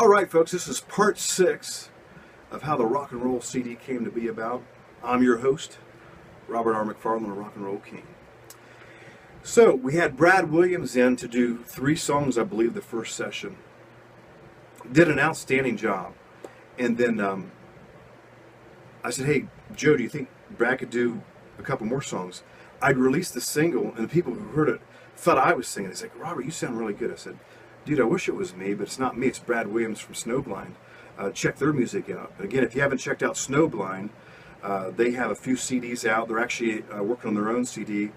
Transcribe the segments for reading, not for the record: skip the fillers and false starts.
All right, folks, this is part 6 of how the rock and roll CD came to be about. I'm your host, Robert R. McFarland, the Rock and Roll King. So we had Brad Williams in to do 3 songs, I believe, the first session. Did an outstanding job. And then I said, hey, Joe, do you think Brad could do a couple more songs? I'd released the single, and the people who heard it thought I was singing. They said, Robert, you sound really good. I said, dude, I wish it was me, but it's not me. It's Brad Williams from Snowblynd. Check their music out. Again, if you haven't checked out Snowblynd, they have a few CDs out. They're actually working on their own CD.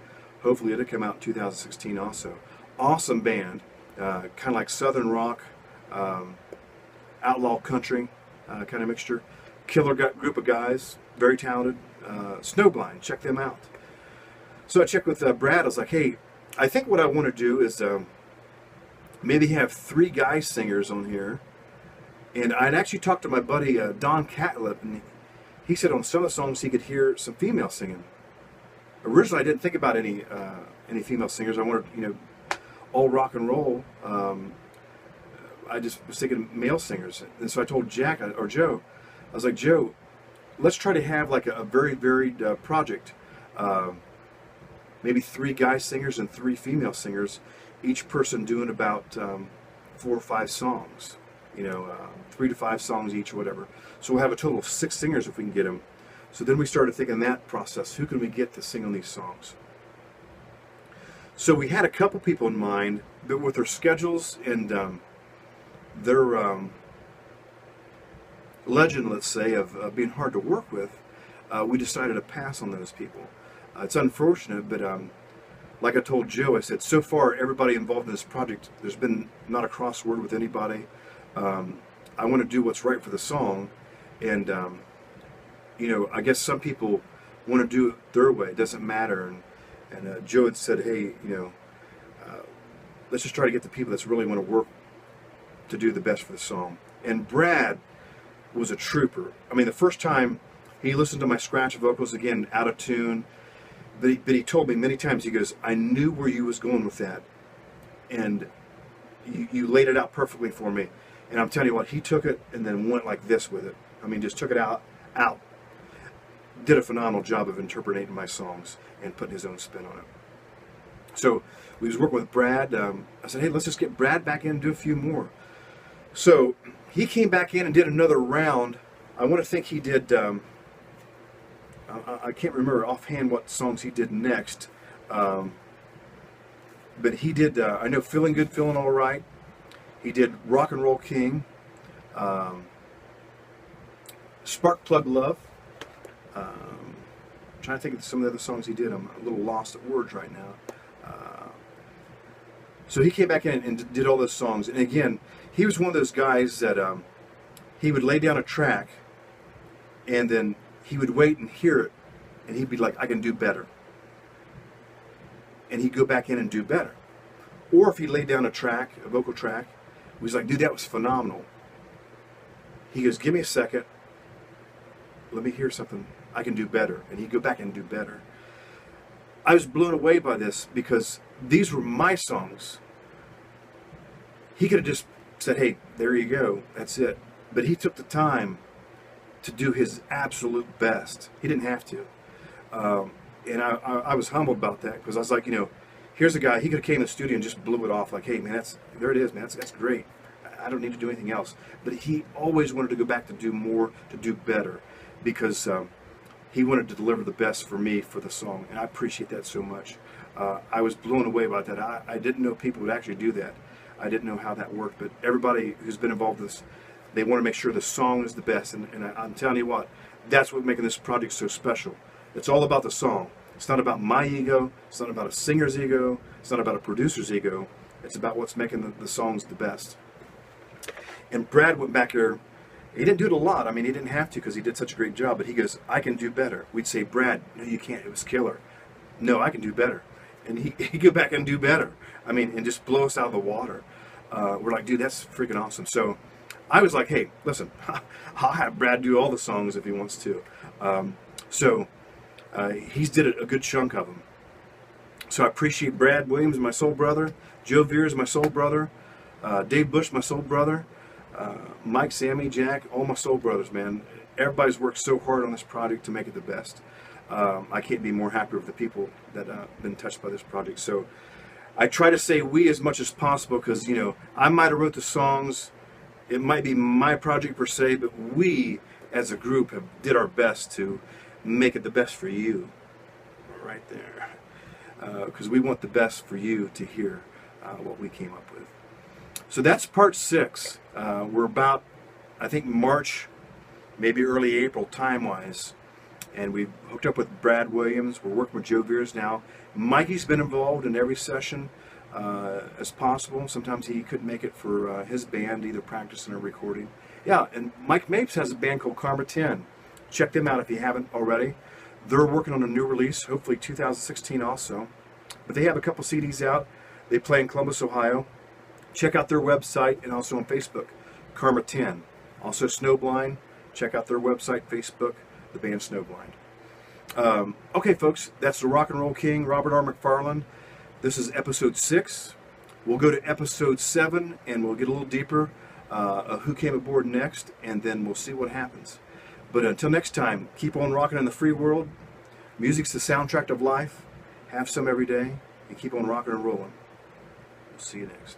Hopefully it'll come out in 2016 also. Awesome band. Kind of like southern rock, outlaw country kind of mixture. Killer group of guys. Very talented. Snowblynd. Check them out. So I checked with Brad. I was like, hey, I think what I want to do is maybe have 3 guy singers on here. And I'd actually talked to my buddy Don Catlett, and he said on some of the songs he could hear some female singing. Originally, I didn't think about any female singers. I wanted, all rock and roll. I just was thinking male singers, and so I told Jack or Joe, I was like, Joe, let's try to have like a very varied project. Maybe 3 guy singers and 3 female singers, each person doing about 4 or 5 songs. 3 to 5 songs each or whatever. So we'll have a total of 6 singers if we can get them. So then we started thinking that process. Who can we get to sing on these songs? So we had a couple people in mind, but with their schedules and their legend, let's say, of being hard to work with, we decided to pass on those people. It's unfortunate, but like I told Joe, I said, so far everybody involved in this project, there's been not a cross word with anybody. I want to do what's right for the song, and I guess some people want to do it their way. It doesn't matter. And Joe had said, hey, let's just try to get the people that really want to work to do the best for the song. And Brad was a trooper. I mean, the first time he listened to my scratch vocals, again, out of tune, but he told me many times, he goes, I knew where you was going with that, and you laid it out perfectly for me. And I'm telling you what, he took it and then went like this with it. I mean, just took it out. Did a phenomenal job of interpreting my songs and putting his own spin on it. So we was working with Brad. I said, hey, let's just get Brad back in and do a few more. So he came back in and did another round. I want to think he did, I can't remember offhand what songs he did next. But he did, I know, Feeling Good, Feeling All Right. He did Rock and Roll King, Spark Plug Love. Trying to think of some of the other songs he did. I'm a little lost at words right now. So he came back in and did all those songs. And again, he was one of those guys that he would lay down a track, and then he would wait and hear it, and he'd be like, I can do better. And he'd go back in and do better. Or if he laid down a track, a vocal track, he was like, dude, that was phenomenal. He goes, give me a second. Let me hear something I can do better. And he'd go back and do better. I was blown away by this because these were my songs. He could have just said, hey, there you go. That's it. But he took the time to do his absolute best. He didn't have to. And I was humbled about that because I was like, here's a guy, he could have came in the studio and just blew it off like, hey, man, there it is, man. That's great. I don't need to do anything else. But he always wanted to go back to do more, to do better, because he wanted to deliver the best for me for the song, and I appreciate that so much. I was blown away by that. I didn't know people would actually do that. I didn't know how that worked, but everybody who's been involved in this, they want to make sure the song is the best, and I'm telling you what, that's what making this project so special. It's all about the song. It's not about my ego. It's not about a singer's ego. It's not about a producer's ego. It's about what's making the songs the best. And Brad went back there. He didn't do it a lot. I mean, he didn't have to because he did such a great job. But he goes, I can do better. We'd say, Brad, no, you can't. It was killer. No, I can do better. And he'd go back and do better. I mean, and just blow us out of the water. We're like, dude, that's freaking awesome. So I was like, hey, listen, I'll have Brad do all the songs if he wants to. He's did a good chunk of them. So I appreciate Brad Williams, my soul brother. Joe Veers, my soul brother. Dave Bush, my soul brother. Mike, Sammy, Jack, all my soul brothers, man. Everybody's worked so hard on this project to make it the best. I can't be more happy with the people that have been touched by this project. So I try to say we as much as possible because, you know, I might have wrote the songs. It might be my project per se, but we as a group have did our best to make it the best for you. Right there. Because we want the best for you to hear what we came up with. So that's part 6. We're about, I think, March, maybe early April time-wise. And we've hooked up with Brad Williams. We're working with Joe Veers now. Mikey's been involved in every session as possible. Sometimes he couldn't make it for his band, either practicing or recording. Yeah, and Mike Mapes has a band called Karma 10. Check them out if you haven't already. They're working on a new release, hopefully 2016 also. But they have a couple CDs out. They play in Columbus, Ohio. Check out their website and also on Facebook, Karma 10. Also Snowblynd. Check out their website, Facebook, the band Snowblynd. Okay, folks, that's the Rock and Roll King, Robert R. McFarland. This is episode 6. We'll go to episode 7 and we'll get a little deeper of who came aboard next, and then we'll see what happens. But until next time, keep on rocking in the free world. Music's the soundtrack of life. Have some every day, and keep on rocking and rolling. We'll see you next.